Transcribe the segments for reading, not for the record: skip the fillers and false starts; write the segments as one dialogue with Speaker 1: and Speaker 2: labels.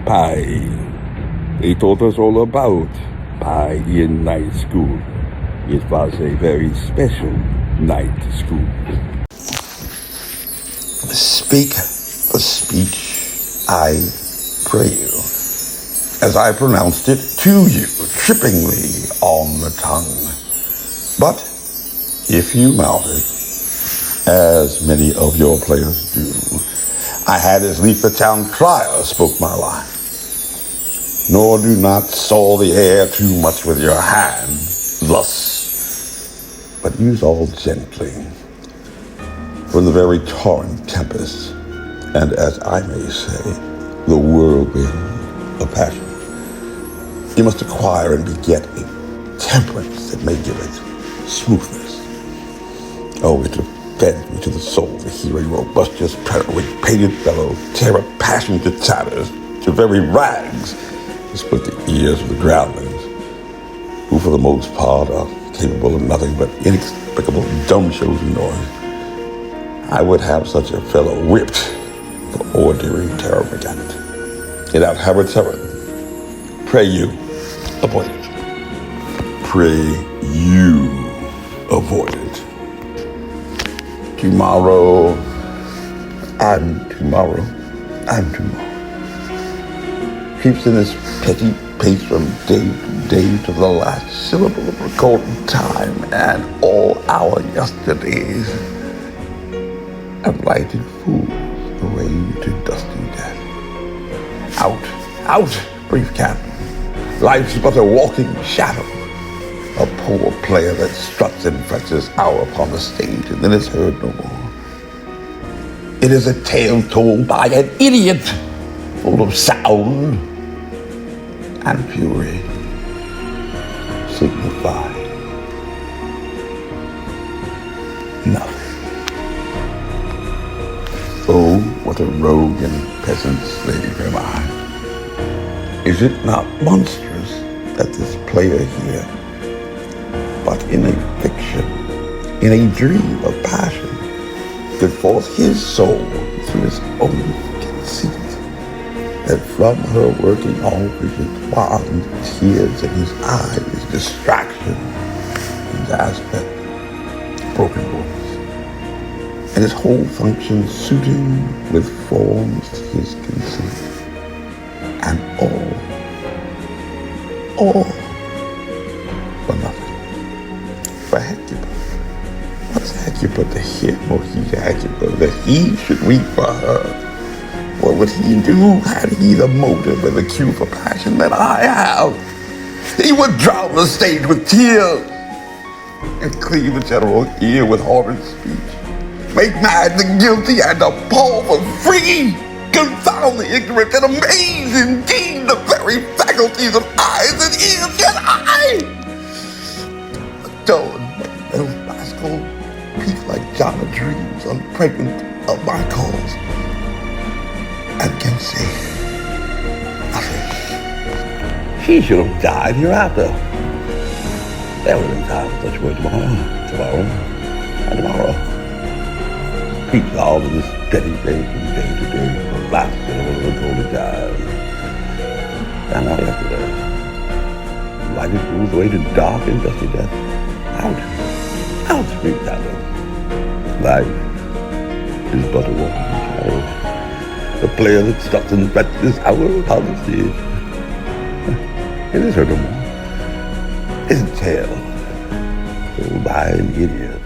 Speaker 1: pie. They taught us all about pie in night school. It was a very special night school.
Speaker 2: Speak the speech, I pray you, as I pronounced it to you, trippingly on the tongue. But if you mouth it, as many of your players do, I had as lief a town crier spoke my line. Nor do not soil the air too much with your hand, thus, but use all gently, from the very torrent tempest, and as I may say, the whirlwind of passion. You must acquire and beget a temperance that may give it smoothness. Oh, it offends me to the soul to hear a robustious predator with painted bellow tear a passion to tatters, to very rags, to split the ears of the groundlings, who for the most part are capable of nothing but inexplicable dumb shows and noise. I would have such a fellow whipped for ordinary terror begat. Get out, have a terror. Pray you, avoid it. Pray you, avoid it. Tomorrow, and tomorrow, and tomorrow. Keeps in this petty pace from day to day to the last syllable of recorded time and all our yesterdays. And lighted fools away to dusty death. Out, brief captain. Life's but a walking shadow. A poor player that struts and frets his hour upon the stage and then is heard no more. It is a tale told by an idiot, full of sound and fury, signified nothing. Oh, what a rogue and peasant slave am I. Is it not monstrous that this player here, but in a fiction, in a dream of passion, could force his soul through his own conceit, that from her working all visions, wild tears in his eyes, distraction, his aspect, broken voice, and his whole function suiting with forms his conceit, and all for nothing. For Hecuba. What's Hecuba to him, or he to Hecuba, that he should weep for her? What would he do had he the motive and the cue for passion that I have? He would drown the stage with tears and cleave the general ear with horrid speech. Make mad the guilty and appall the free. Confound the ignorant and amaze indeed the very faculties of eyes and ears. Yet I, a dull and little rascal, peak like John of Dreams, unpregnant of my cause, and can say nothing. She should have died hereafter. There would have been time for such words tomorrow, and tomorrow. Peaks all of this petty thing from day to day, from last syllable of golden time. And now yesterday, lighted fools away to dark and dusty death. Out, speak Talon. Life is but a walking shadow. The player that stops and frets this hour upon the stage. It is her no more. It's a tale told by an idiot.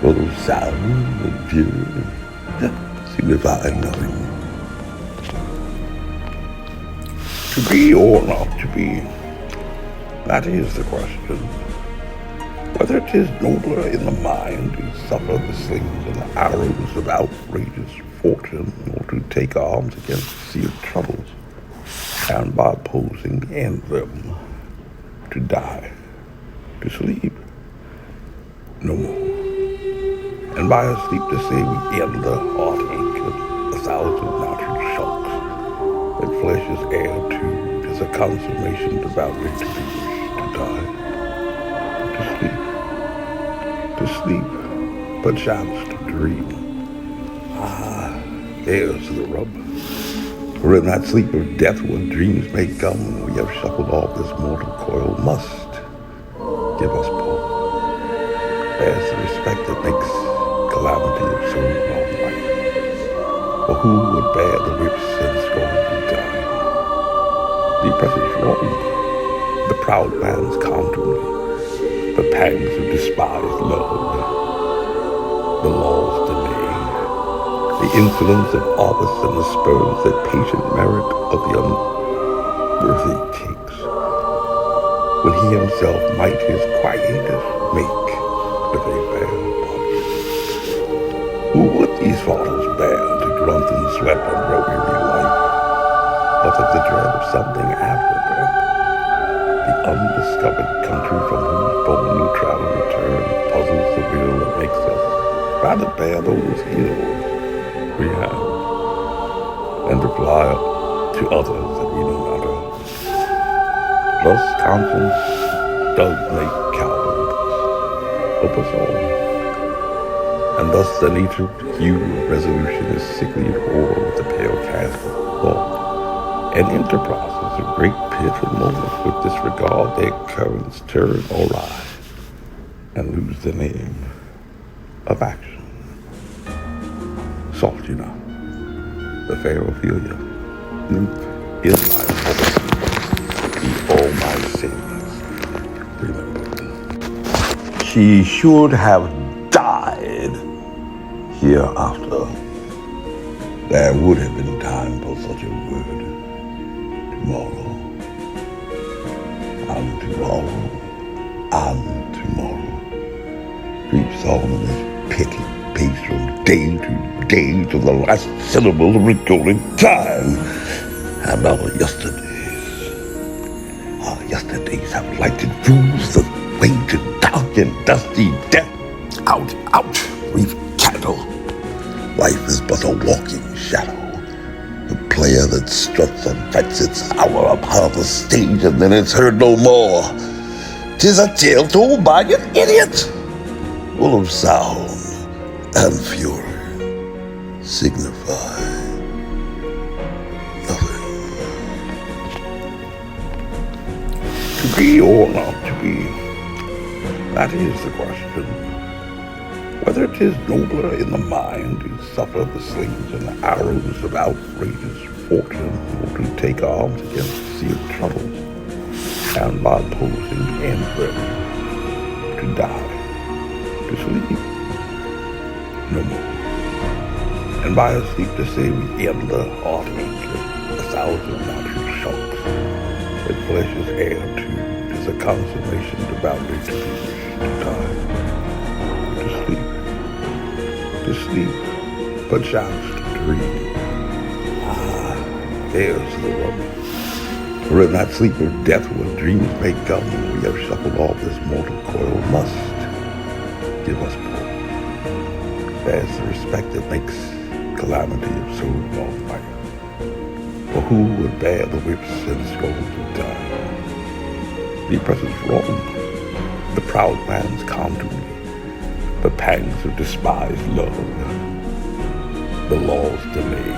Speaker 2: Full of sound and fury, signifying nothing. To be or not to be, that is the question. Whether it is nobler in the mind to suffer the slings and the arrows of outrageous fortune, or to take arms against sealed troubles, and by opposing end them, to die, to sleep, no more. And by a sleep to say we end the heartache of 1,000 natural shocks, that flesh is heir to, is a consummation devoutly to be wished to die. To sleep, perchance to dream. Ah, there's the rub. For in that sleep of death when dreams may come, we have shuffled off this mortal coil, must give us pause. There's the respect that makes calamity of so long life. For who would bear the whips and scourge of time? The oppressor's wrong, the proud man's contumely, the pangs of despised love, the law's delay, the insolence of office and the spurs that patient merit of the unworthy takes, when he himself might his quietus make with a fair body. Who would these fathers bear to grunt and sweat under a weary life, but of the dread of something after death, the undiscovered country from whose bold new travel return puzzles the will that makes us rather bear those ills we have, and to fly up to others that we know not of. Thus conscience does make cowards of us all, and thus the nature hue of resolution is sickly at war with the pale cast of thought, and enterprises of great pith and moments with disregard their currents turn awry, and lose the name of action. Soft you know, the fair Ophelia, is my voice, be all my sins remembered. She should have died hereafter. There would have been time for such a word. Tomorrow, and tomorrow, and tomorrow. Creeps on in this petty pace from day to day to the last syllable of recalling time. And our yesterdays have lighted fools the way to dark and dusty death. Out, we've cattle. Life is but a walking shadow. The player that struts and frets its hour upon the stage and then it's heard no more. 'Tis a tale told by an idiot, full of sound and fury, signify nothing. To be or not to be, that is the question. Whether it is nobler in the mind to suffer the slings and arrows of outrageous fortune, or to take arms against sealed troubles, and by opposing and ready to die, to sleep no more, and by a sleep to say we end the heartache of 1,000 natural shocks, that flesh is heir to, is a consummation devoutly to be wished to die, to sleep, perchance to dream. There's the one. For in that sleep of death when dreams may come, we have shuffled off this mortal coil, must give us pause. There's the respect that makes calamity of so long life. For who would bear the whips and scourge of time? The oppressor's wrong, the proud man's contumely, the pangs of despised love, the law's delay,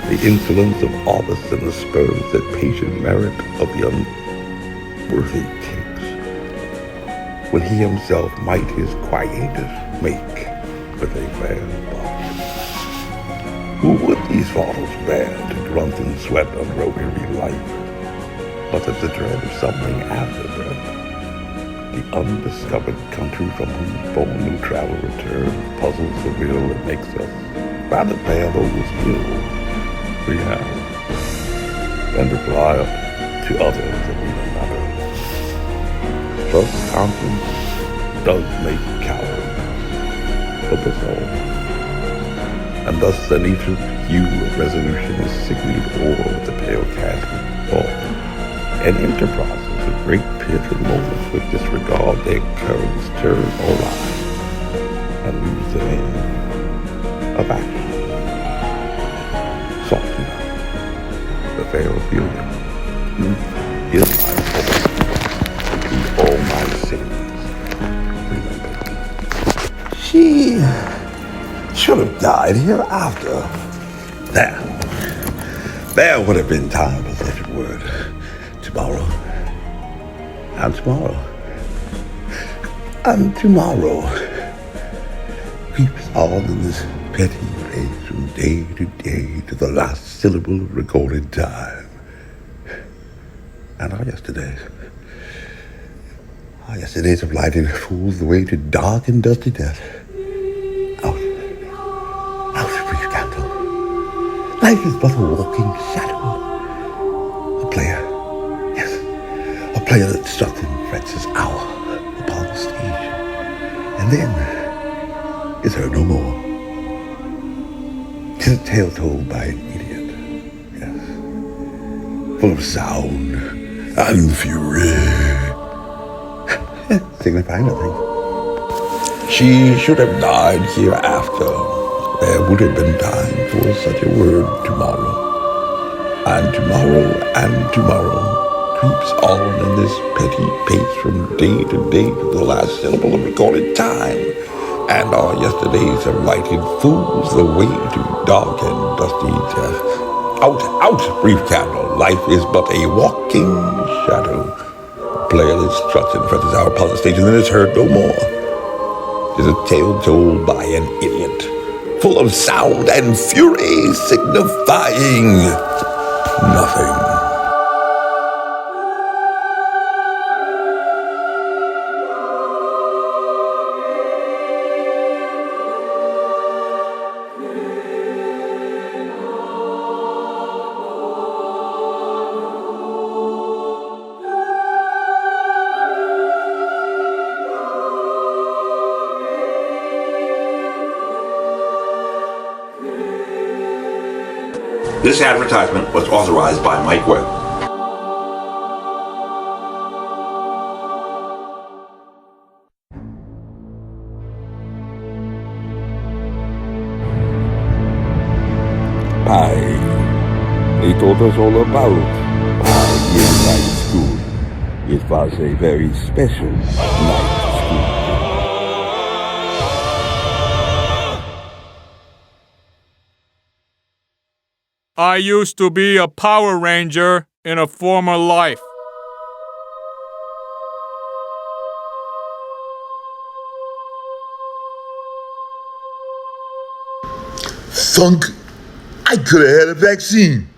Speaker 2: the insolence of office and the spurs that patient merit of the unworthy takes, when he himself might his quietus make with a fair body. Who would these fathers bear to grunt and sweat under a weary life, but of the dread of something after death? The undiscovered country from whose bold new travel return puzzles the will that makes us rather bear those ills we have, than to fly up to others that we know not of. Thus conscience does make cowards of us all, and thus the nature hue of resolution is sickly at war with the pale cast of thought, and enterprises of great pith and moments with disregard their currents turn awry, and lose the name of action. Soft enough, the fair Ophelia, is my voice, be all my sins remembered. She should have died hereafter. Now, There would have been time for such a word. Tomorrow. And tomorrow. And tomorrow. Keeps on in this petty pace from day to day to the last syllable of recorded time. And our yesterdays. Our yesterdays have lighted fools the way to dark and dusty death. Out. Out, brief candle. Life is but a walking shadow. A player. Yes. A player that struts in Francis' hour upon the stage. And then is heard no more. 'Tis a tale told by an idiot. Yes. Full of sound and fury. Signifying nothing. She should have died hereafter. There would have been time for such a word tomorrow. And tomorrow and tomorrow creeps on in this petty pace from day to day to the last syllable of recorded time. And our yesterdays have lighted fools the way to dark and dusty death. Out, out, brief candle, life is but a walking shadow. A player that struts in front of our upon the stage and then is heard no more. Is a tale told by an idiot, full of sound and fury, signifying nothing.
Speaker 3: This advertisement was authorized by Mike Webb.
Speaker 1: Pi. They taught us all about Pi in night school. It was a very special night school.
Speaker 4: I used to be a Power Ranger in a former life.
Speaker 2: Thunk, I could have had a vaccine.